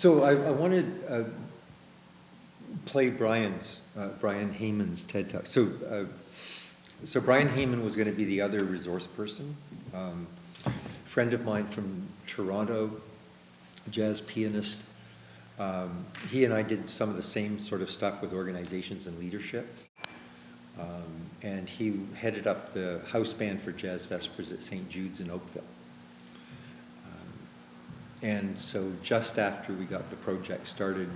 So I wanted to play Brian Hayman's TED Talk. So Brian Hayman was going to be the other resource person. Friend of mine from Toronto, jazz pianist. He and I did some of the same sort of stuff with organizations and leadership. And he headed up the house band for Jazz Vespers at St. Jude's in Oakville. And so just after we got the project started,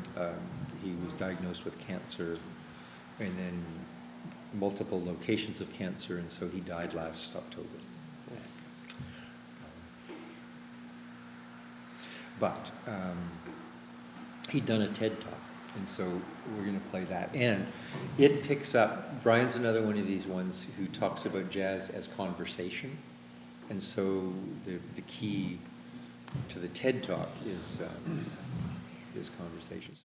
he was diagnosed with cancer and then multiple locations of cancer, and so he died last October. But he'd done a TED Talk, and so we're going to play that. And it picks up, Brian's another one of these ones who talks about jazz as conversation. And so the key to the TED Talk is conversations.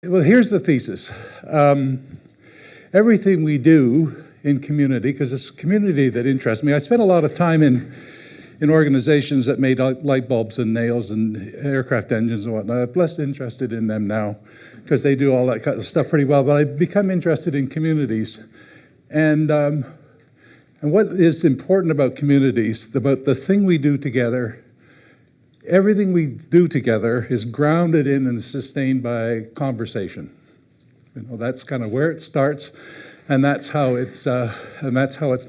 Well, here's the thesis. Everything we do in community, because it's community that interests me. I spent a lot of time in organizations that made light bulbs and nails and aircraft engines and whatnot. I'm less interested in them now because they do all that kind of stuff pretty well, but I've become interested in communities. And what is important about communities, about the thing we do together, everything we do together is grounded in and sustained by conversation. You know, that's kind of where it starts, and that's how it's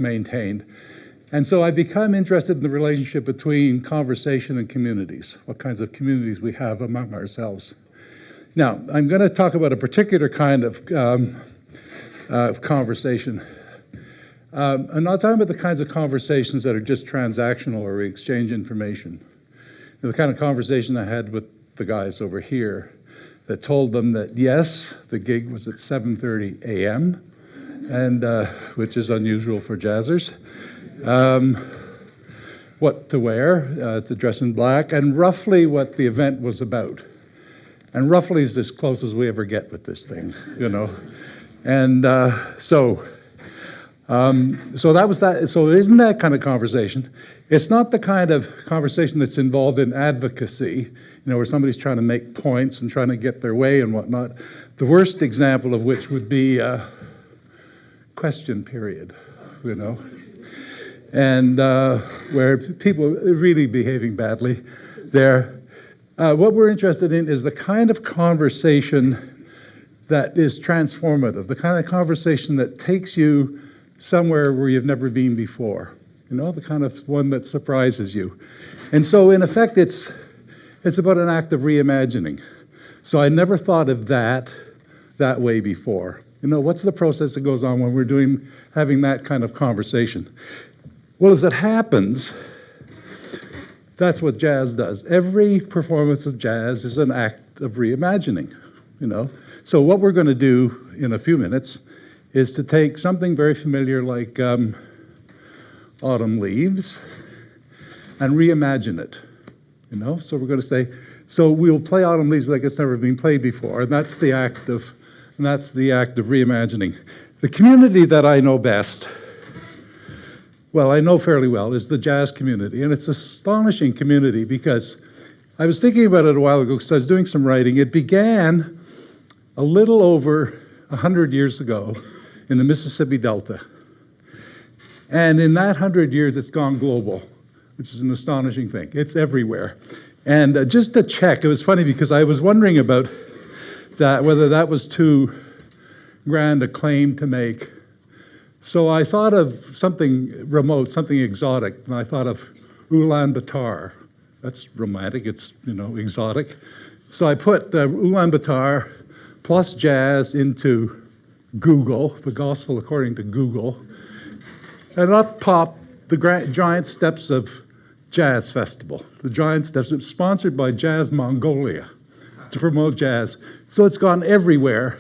maintained. And so I become interested in the relationship between conversation and communities, what kinds of communities we have among ourselves. Now, I'm going to talk about a particular kind of conversation. I'm not talking about the kinds of conversations that are just transactional or we exchange information. The kind of conversation I had with the guys over here that told them that, yes, the gig was at 7:30 a.m., and which is unusual for jazzers. What to wear, to dress in black, and roughly what the event was about. And roughly is as close as we ever get with this thing, you know. And so that was that. So it isn't that kind of conversation. It's not the kind of conversation that's involved in advocacy, you know, where somebody's trying to make points and trying to get their way and whatnot. The worst example of which would be question period, you know. And where people are really behaving badly there. What we're interested in is the kind of conversation that is transformative, the kind of conversation that takes you somewhere where you've never been before, you know, the kind of one that surprises you. And so in effect, it's about an act of reimagining. So I never thought of that way before. You know, what's the process that goes on when we're having that kind of conversation? Well, as it happens, that's what jazz does. Every performance of jazz is an act of reimagining, you know. So what we're going to do in a few minutes is to take something very familiar like Autumn Leaves and reimagine it, you know. So we're going to say, so we'll play Autumn Leaves like it's never been played before, and that's the act of reimagining. The community that I know best, well, I know fairly well, is the jazz community. And it's an astonishing community because I was thinking about it a while ago because I was doing some writing. It began a little over 100 years ago in the Mississippi Delta. And in that 100 years, it's gone global, which is an astonishing thing. It's everywhere. And just to check, it was funny because I was wondering about that, whether that was too grand a claim to make. So I thought of something remote, something exotic, and I thought of Ulaanbaatar. That's romantic, it's, you know, exotic. So I put Ulaanbaatar plus jazz into Google, the gospel according to Google, and up popped the Giant Steps of Jazz Festival. The Giant Steps, it's sponsored by Jazz Mongolia to promote jazz. So it's gone everywhere.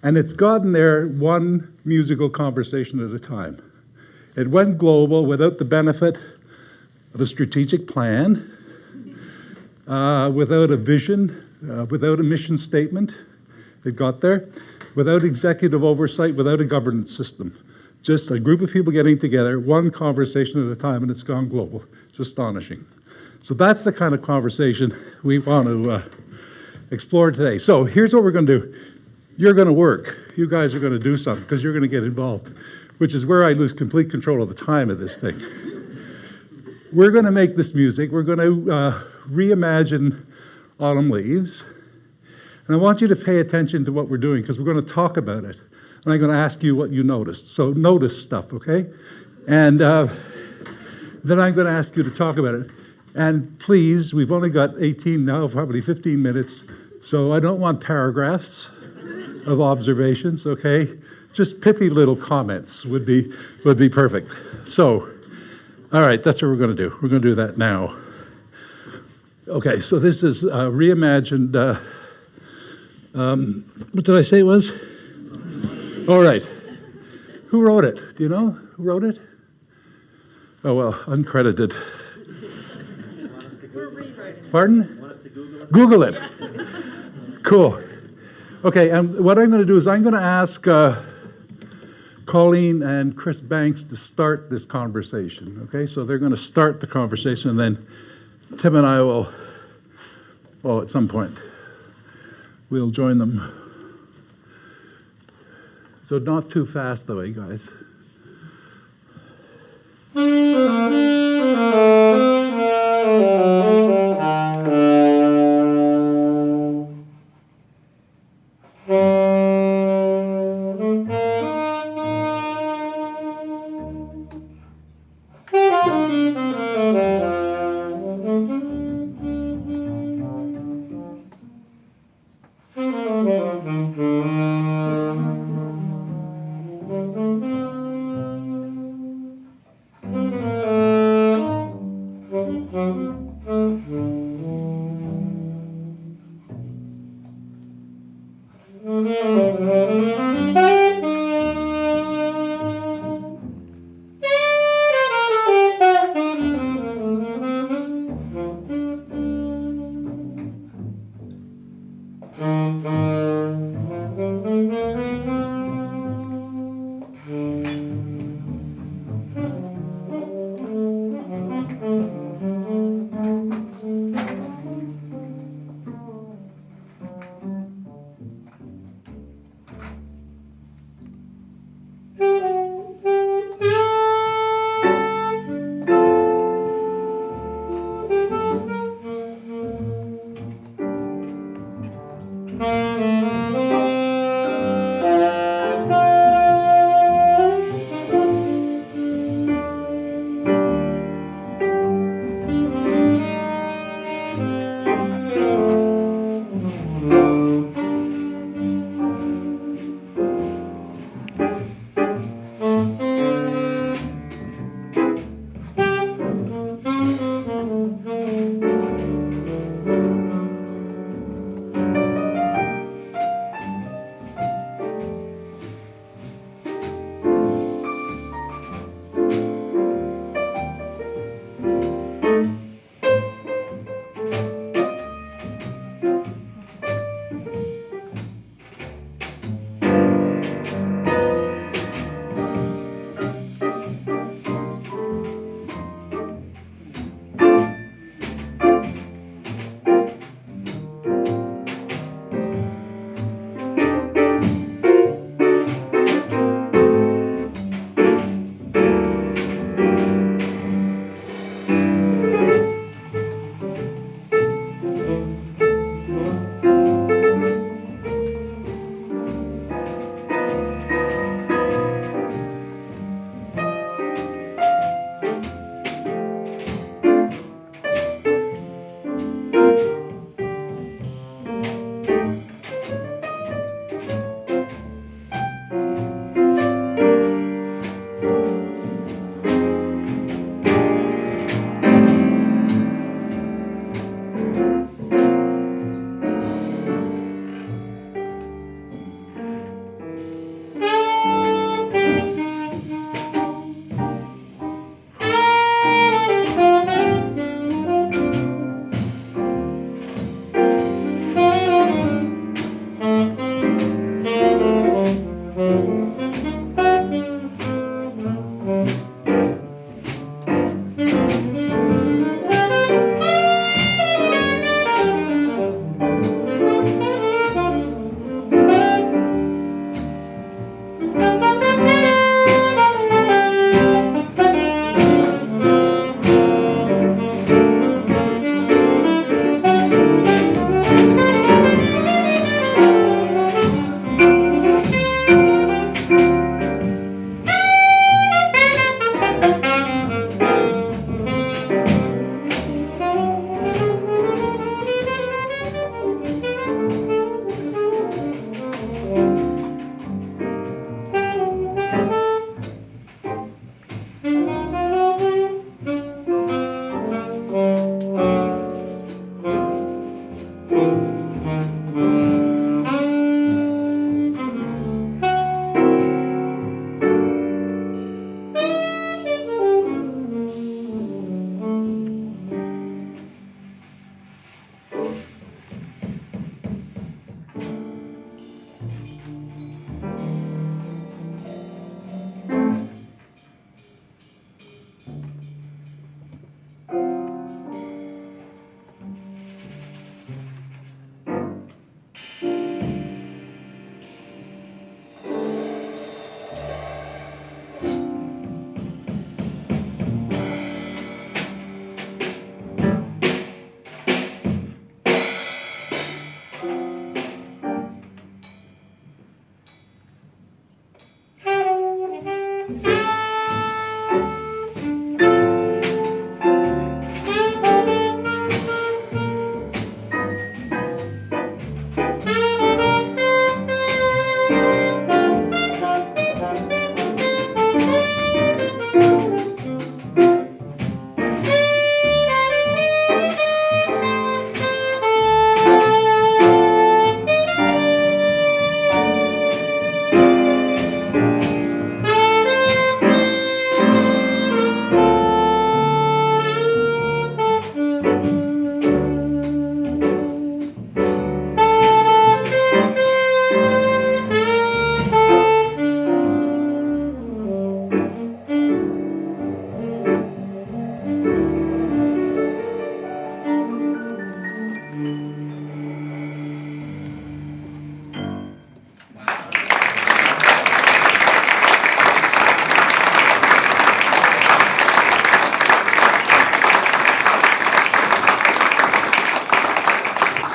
And it's gotten there one musical conversation at a time. It went global without the benefit of a strategic plan, without a vision, without a mission statement. It got there. without executive oversight, without a governance system. Just a group of people getting together, one conversation at a time, and it's gone global. It's astonishing. So that's the kind of conversation we want to explore today. So here's what we're going to do. You're going to work. You guys are going to do something because you're going to get involved, which is where I lose complete control of the time of this thing. We're going to make this music. We're going to reimagine Autumn Leaves. And I want you to pay attention to what we're doing because we're going to talk about it. And I'm going to ask you what you noticed. So notice stuff, okay? And then I'm going to ask you to talk about it. And please, we've only got 18 now, probably 15 minutes. So I don't want paragraphs of observations, okay? Just pithy little comments would be perfect. So, all right, that's what we're going to do. We're going to do that now. Okay, so this is reimagined. What did I say it was? All right. Who wrote it? Do you know who wrote it? Oh, well, uncredited. We're rewriting it. Pardon? Want us to Google it? Google it. Cool. Okay, and what I'm going to do is I'm going to ask Colleen and Chris Banks to start this conversation. Okay, so they're going to start the conversation, and then Tim and I will, well, at some point, we'll join them. So not too fast, though, eh, guys?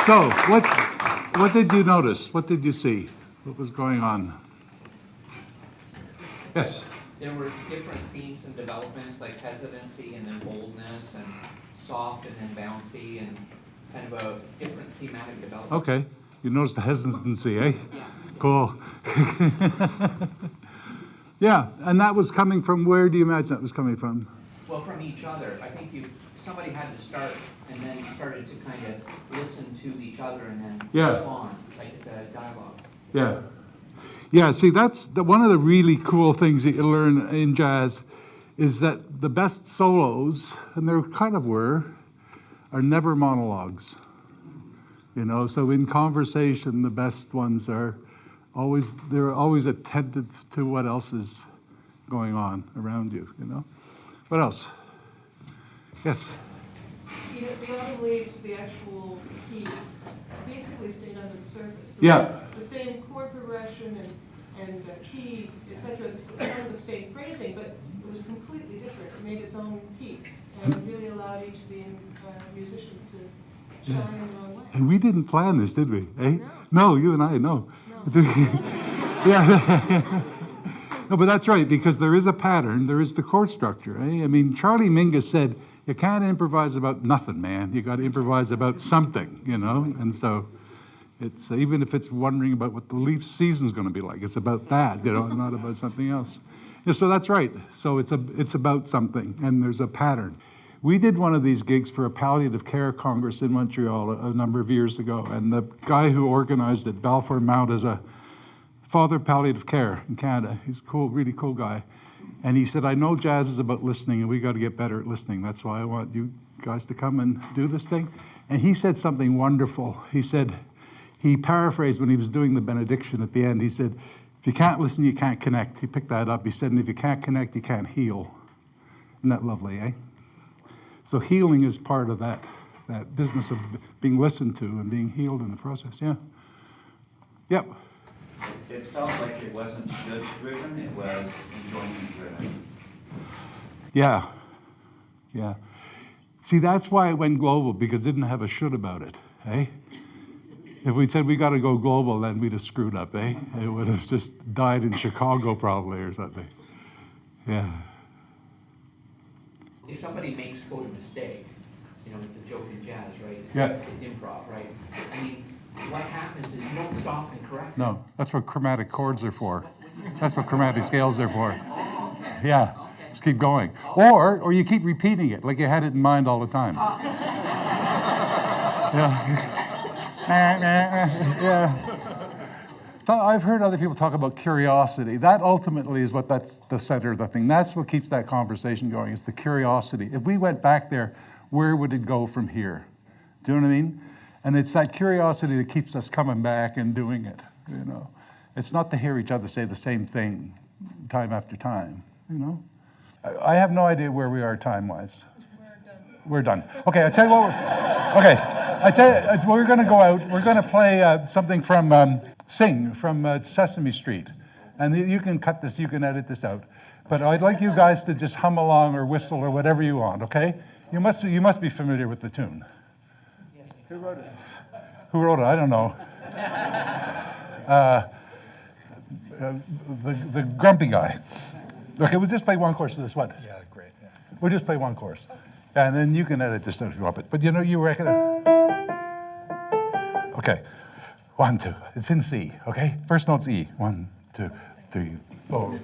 So, what did you notice? What did you see? What was going on? Yes? There were different themes and developments, like hesitancy and then boldness, and soft and then bouncy, and kind of a different thematic development. Okay. You noticed the hesitancy, eh? Yeah. Cool. Yeah, and that was coming from, where do you imagine that was coming from? Well, from each other. I think somebody had to start, and then you started to kind of listen to each other and then respond, like it's a dialogue. Yeah. Yeah, see, that's one of the really cool things that you learn in jazz is that the best solos, and there kind of were, are never monologues. You know, so in conversation, the best ones are always, they're always attentive to what else is going on around you, you know? What else? Yes? You know, the autumn leaves, the actual piece, basically stayed under the surface. Yeah. The same chord progression and key, etc., some of the same phrasing, but it was completely different. It made its own piece and really allowed each of the musicians to shine in their own way. And we didn't plan this, did we? Eh? No. No, you and I, no. No. Yeah. No, but that's right, because there is a pattern, there is the chord structure. Eh? I mean, Charlie Mingus said, you can't improvise about nothing, man. You got to improvise about something, you know? And so it's, even if it's wondering about what the leaf season's going to be like, it's about that, you know, not about something else. Yeah, so that's right. So it's about something, and there's a pattern. We did one of these gigs for a palliative care congress in Montreal a number of years ago, and the guy who organized it, Balfour Mount, is a father of palliative care in Canada. He's a cool, really cool guy. And he said, I know jazz is about listening, and we got to get better at listening. That's why I want you guys to come and do this thing. And he said something wonderful. He said, he paraphrased when he was doing the benediction at the end. He said, if you can't listen, you can't connect. He picked that up. He said, and if you can't connect, you can't heal. Isn't that lovely, eh? So healing is part of that business of being listened to and being healed in the process, yeah. Yep. It felt like it wasn't should-driven, it was enjoyment-driven. Yeah, yeah. See, that's why it went global, because it didn't have a should about it, eh? If we'd said we got to go global, then we'd have screwed up, eh? It would have just died in Chicago probably or something. Yeah. If somebody makes quote a mistake, you know, it's a joke in jazz, right? Yeah. It's improv, right? I mean, what happens is you don't stop and correct. No, that's what chromatic chords are for. That's what chromatic scales are for. Yeah, just keep going. Or you keep repeating it, like you had it in mind all the time. Yeah. Yeah. So I've heard other people talk about curiosity. That ultimately is that's the center of the thing. That's what keeps that conversation going, is the curiosity. If we went back there, where would it go from here? Do you know what I mean? And it's that curiosity that keeps us coming back and doing it, you know. It's not to hear each other say the same thing time after time, you know. I have no idea where we are time-wise. We're done. Okay, I tell you what. We're going to go out. We're going to play something from Sing from Sesame Street, and you can cut this. You can edit this out. But I'd like you guys to just hum along or whistle or whatever you want. Okay? You must be familiar with the tune. Yes. Who wrote it? Who wrote it? I don't know. The grumpy guy. Okay, we'll just play one chorus of this one. Yeah, great. Yeah. We'll just play one chorus. And then you can edit this if you want. But you know, you reckon it. Okay. 1, 2. It's in C, okay? First note's E. 1, 2, 3, 4.